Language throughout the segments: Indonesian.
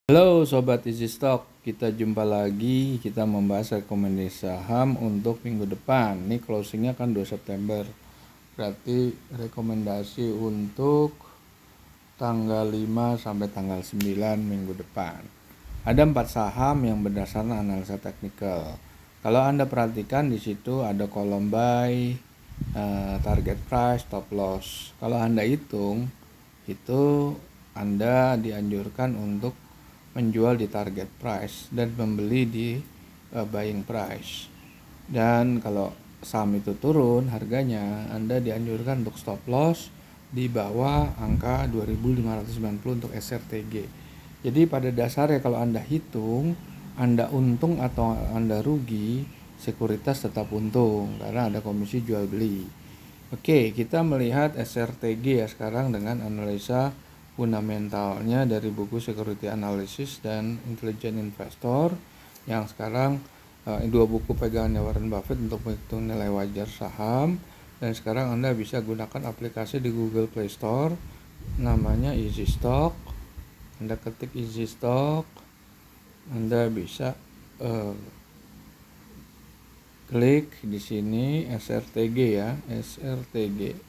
Halo Sobat Easy Stock, kita jumpa lagi, kita membahas rekomendasi saham untuk minggu depan. Ini closingnya kan 2 September, berarti rekomendasi untuk tanggal 5 sampai tanggal 9 minggu depan. Ada 4 saham yang berdasarkan analisa teknikal. Kalau Anda perhatikan di situ ada kolom buy, target price, stop loss. Kalau Anda hitung, itu Anda dianjurkan untuk menjual di target price dan membeli di buying price. Dan kalau saham itu turun harganya, Anda dianjurkan untuk stop loss di bawah angka 2590 untuk SRTG. Jadi pada dasarnya kalau Anda hitung, Anda untung atau Anda rugi, sekuritas tetap untung karena ada komisi jual beli. Oke, kita melihat SRTG ya sekarang dengan analisa fundamentalnya dari buku Security Analysis dan Intelligent Investor yang sekarang dua buku pegangannya Warren Buffett untuk menghitung nilai wajar saham. Dan sekarang Anda bisa gunakan aplikasi di Google Play Store namanya Easy Stock. Anda ketik Easy Stock, Anda bisa klik di sini SRTG ya, SRTG.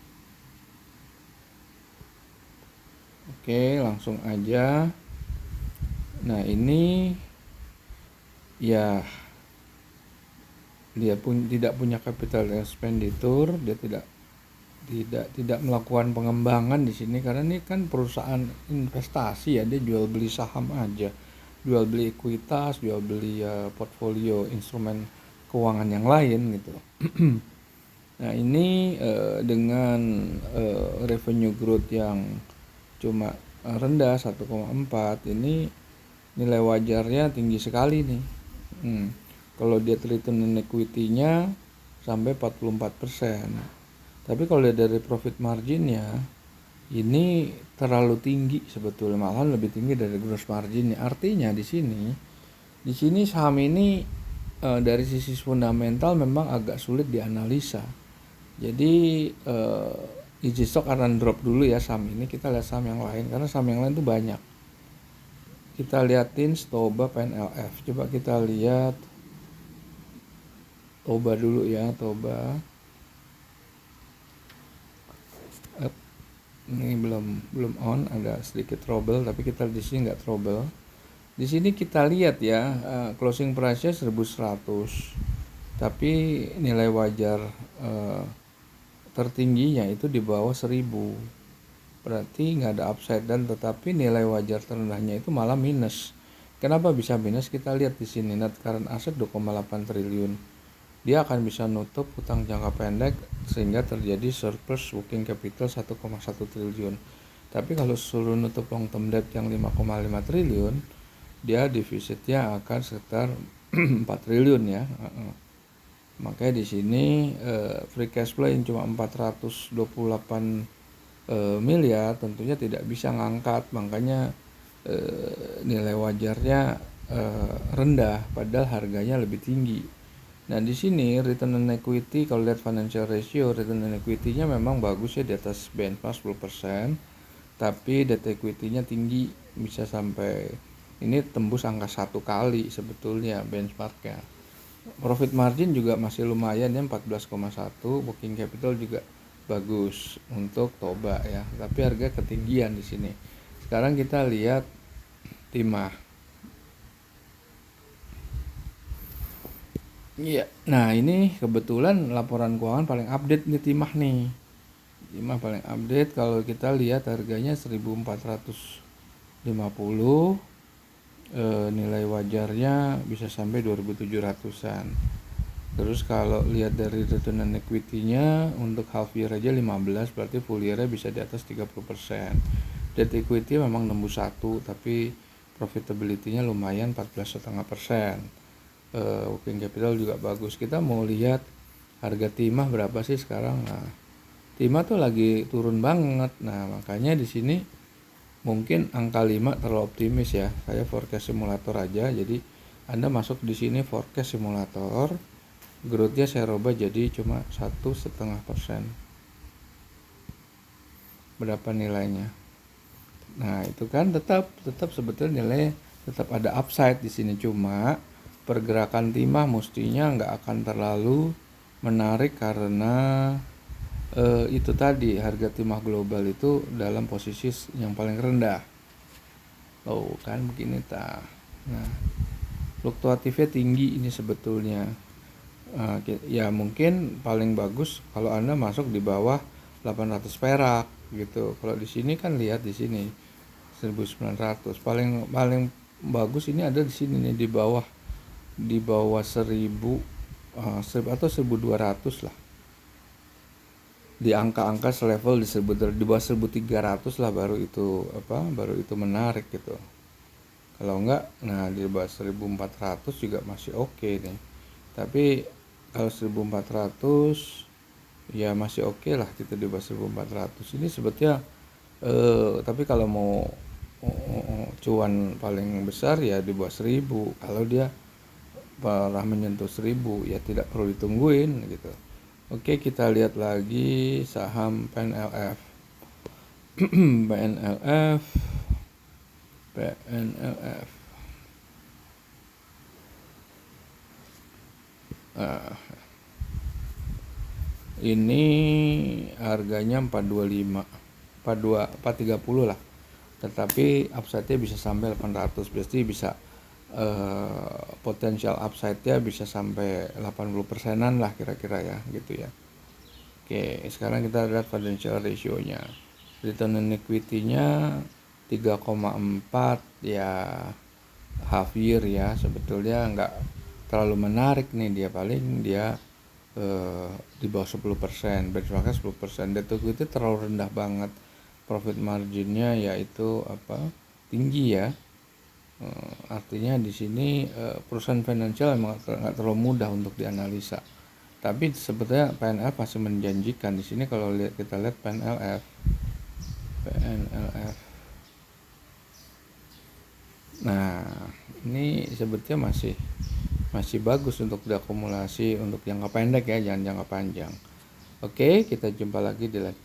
Oke, langsung aja. Nah, ini ya dia pun tidak punya capital expenditure, dia tidak melakukan pengembangan di sini karena ini kan perusahaan investasi ya, dia jual beli saham aja, jual beli ekuitas, jual beli portfolio instrumen keuangan yang lain gitu. Nah, ini dengan revenue growth yang cuma rendah 1,4, ini nilai wajarnya tinggi sekali nih. Kalau dia return on equity-nya sampai 44%. Tapi kalau dari profit marginnya ini terlalu tinggi sebetulnya, malah lebih tinggi dari gross marginnya. Artinya di sini saham ini dari sisi fundamental memang agak sulit dianalisa. Jadi Easy Stock akan drop dulu ya saham ini, kita lihat saham yang lain karena saham yang lain tuh banyak. Kita liatin Toba PNLF, coba kita lihat Toba dulu ya, Toba. Ini belum on, ada sedikit trouble, tapi kita di sini nggak trouble. Di sini kita lihat ya, closing price-nya 1100, tapi nilai wajar tertingginya itu di bawah 1000, berarti nggak ada upside, dan tetapi nilai wajar terendahnya itu malah minus. Kenapa bisa minus? Kita lihat di sini net current asset 2,8 triliun. Dia akan bisa nutup utang jangka pendek sehingga terjadi surplus working capital 1,1 triliun. Tapi kalau suruh nutup long term debt yang 5,5 triliun, dia defisitnya akan sekitar 4 triliun ya. Makanya di sini free cash flow yang cuma 428 miliar tentunya tidak bisa ngangkat, makanya nilai wajarnya rendah padahal harganya lebih tinggi. Nah, di sini return on equity, kalau lihat financial ratio, return on equity-nya memang bagus ya, di atas benchmark 10%, tapi debt equity-nya tinggi, bisa sampai ini tembus angka 1 kali sebetulnya benchmarknya. Profit margin juga masih lumayan ya, 14,1, working capital juga bagus untuk Toba ya, tapi harga ketinggian di sini. Sekarang kita lihat Timah. Iya, nah ini kebetulan laporan keuangan paling update nih Timah nih. Timah paling update, kalau kita lihat harganya 1450, nilai wajarnya bisa sampai 2700-an. Terus kalau lihat dari return on equity-nya untuk half year aja 15, berarti full year-nya bisa di atas 30%. Debt equity memang nembus 1, tapi profitability-nya lumayan 14,5%. Working capital juga bagus. Kita mau lihat harga Timah berapa sih sekarang. Nah, Timah tuh lagi turun banget. Nah, makanya di sini mungkin angka 5 terlalu optimis ya. Saya forecast simulator aja. Jadi Anda masuk di sini forecast simulator, growth-nya saya rubah jadi cuma 1,5%. Berapa nilainya? Nah, itu kan tetap sebetulnya nilai tetap ada upside di sini, cuma pergerakan timah mestinya nggak akan terlalu menarik karena itu tadi harga timah global itu dalam posisi yang paling rendah. Kan begini ta. Nah, fluktuatifnya tinggi ini sebetulnya. Ya mungkin paling bagus kalau Anda masuk di bawah 800 perak gitu. Kalau di sini kan lihat di sini 1900. Paling bagus ini ada di sini nih, di bawah 1000 atau 1200 lah. Di angka-angka selevel di bawah 1300 lah baru itu menarik gitu. Kalau enggak, nah di bawah 1400 juga masih oke nih. Tapi kalau 1400 ya masih oke lah gitu di bawah 1400. Ini sebetulnya tapi kalau mau cuan paling besar ya di bawah 1000. Kalau dia pernah menyentuh 1000 ya tidak perlu ditungguin gitu. Oke, kita lihat lagi saham PNLF. PNLF. Ini harganya 425, 430 lah. Tetapi upside-nya bisa sampai 800. Berarti bisa potensial upside-nya bisa sampai 80%-an lah kira-kira ya gitu ya. Oke, sekarang kita lihat financial ratio-nya. Return on equity-nya 3,4 ya, half year ya. Sebetulnya nggak terlalu menarik nih, dia paling di bawah 10%, benchmarknya 10%. Debt to equity terlalu rendah banget. Profit marginnya yaitu tinggi ya. Artinya di sini perusahaan finansial memang nggak terlalu mudah untuk dianalisa. Tapi sebetulnya PNLF masih menjanjikan di sini. Kalau kita lihat PNLF. Nah, ini sebetulnya masih bagus untuk diakumulasi untuk jangka pendek ya, jangan jangka panjang. Oke, kita jumpa lagi di live